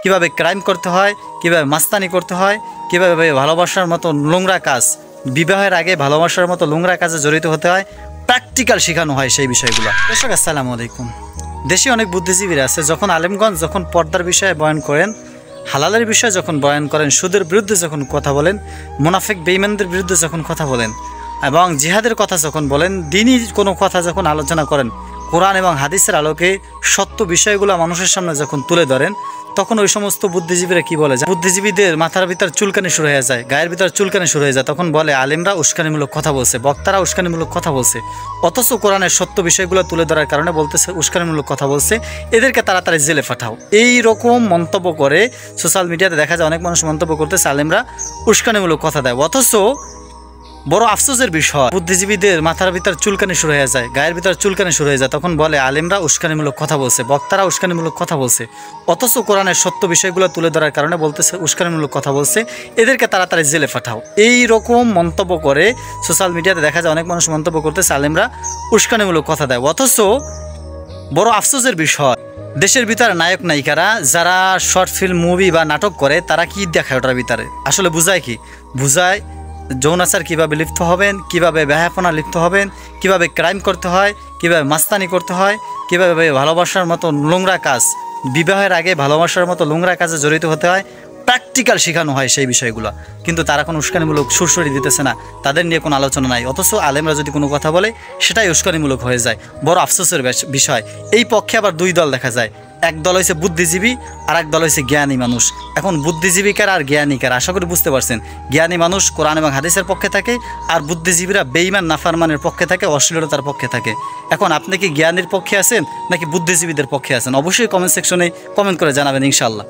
কিভাবে ক্রাইম করতে হয়, কিভাবে মাস্তানি করতে হয়, কিভাবে ভালোবাসার মতো নোংরা কাজ, বিবাহের আগে ভালোবাসার মতো নোংরা কাজে জড়িত হতে হয়, প্র্যাকটিক্যাল শেখানো হয় সেই বিষয়গুলো। দর্শক আসসালামু আলাইকুম। দেশে অনেক বুদ্ধিজীবীরা আছে, যখন আলেমগঞ্জ যখন পর্দার বিষয়ে বয়ান করেন, হালালের বিষয়ে যখন বয়ান করেন, সুদের বিরুদ্ধে যখন কথা বলেন, মুনাফিক বেঈমানদের বিরুদ্ধে যখন কথা বলেন এবং জিহাদের কথা যখন বলেন, দিনই কোনো কথা যখন আলোচনা করেন, কোরআন এবং হাদিসের আলোকে সত্য বিষয়গুলো মানুষের সামনে যখন তুলে ধরেন, তখন ওই সমস্ত বুদ্ধিজীবীরা কি বলে, বুদ্ধিজীবীদের মাথার ভিতর চুলকানি শুরু হয়ে যায়, গায়ের ভিতর চুলকানি শুরু হয়ে যায়। তখন বলে আলেমরা উস্কানিমূলক কথা বলছে, বক্তারা উস্কানিমূলক কথা বলছে, অথচ কোরআনের সত্য বিষয়গুলো তুলে ধরার কারণে বলতেছে উস্কানিমূলক কথা বলছে, এদেরকে তাড়াতাড়ি জেলে পাঠাও। এই রকম মন্তব্য করে সোশ্যাল মিডিয়াতে দেখা যায় অনেক মানুষ মন্তব্য করতেছে আলেমরা উস্কানিমূলক কথা দেয়। অথচ বড় আফসোসের বিষয়, বুদ্ধিজীবীদের মাথার ভিতর চুলকানি শুরু হয়ে যায়, গায়ের ভিতর চুলকানি শুরু হয়ে যায়। তখন বলে আলেমরা উস্কানিমূলক কথা বলছে, বক্তারা উস্কানিমূলক কথা বলছে, অথচ কোরআনের সত্য বিষয়গুলো তুলে ধরার কারণে বলতেছে উস্কানিমূলক কথা বলছে, এদেরকে তাড়াতাড়ি জেলে পাঠাও। এই রকম মন্তব্য করে সোশ্যাল মিডিয়াতে দেখা যায় অনেক মানুষ মন্তব্য করতেছে আলেমরা উস্কানিমূলক কথা দেয়। অথচ বড় আফসোসের বিষয়, দেশের ভিতরে নায়ক নায়িকারা যারা শর্ট ফিল্ম, মুভি বা নাটক করে, তারা কি দেখায় ওটার ভিতরে? আসলে বুঝায় কি? বুঝায় যৌনাচার কীভাবে লিপ্ত হবেন, কীভাবে বেহায়াপনা লিপ্ত হবেন, কীভাবে ক্রাইম করতে হয়, কীভাবে মাস্তানি করতে হয়, কীভাবে ভালোবাসার মতো নোংরা কাজ, বিবাহের আগে ভালোবাসার মতো নোংরা কাজে জড়িত হতে হয়, প্র্যাকটিক্যাল শেখানো হয় সেই বিষয়গুলো। কিন্তু তারা কোনো উস্কানিমূলক সুরসুরি দিতেছে না, তাদের নিয়ে কোনো আলোচনা নাই। অথচ আলেমরা যদি কোনো কথা বলে সেটাই উস্কানিমূলক হয়ে যায়। বড় আফসোসের বিষয়। এই পক্ষে আবার দুই দল দেখা যায়, এক দল হয়েছে বুদ্ধিজীবী আর এক দল হয়েছে জ্ঞানী মানুষ। এখন বুদ্ধিজীবীকার আর জ্ঞানীকার, আশা করি বুঝতে পারছেন। জ্ঞানী মানুষ কোরআন এবং হাদিসের পক্ষে থাকে, আর বুদ্ধিজীবীরা বেঈমান নাফরমানের পক্ষে থাকে, অশ্লীলতার পক্ষে থাকে। এখন আপনি কি জ্ঞানীর পক্ষে আছেন নাকি বুদ্ধিজীবীদের পক্ষে আছেন? অবশ্যই কমেন্ট সেকশনে কমেন্ট করে জানাবেন ইনশাআল্লাহ।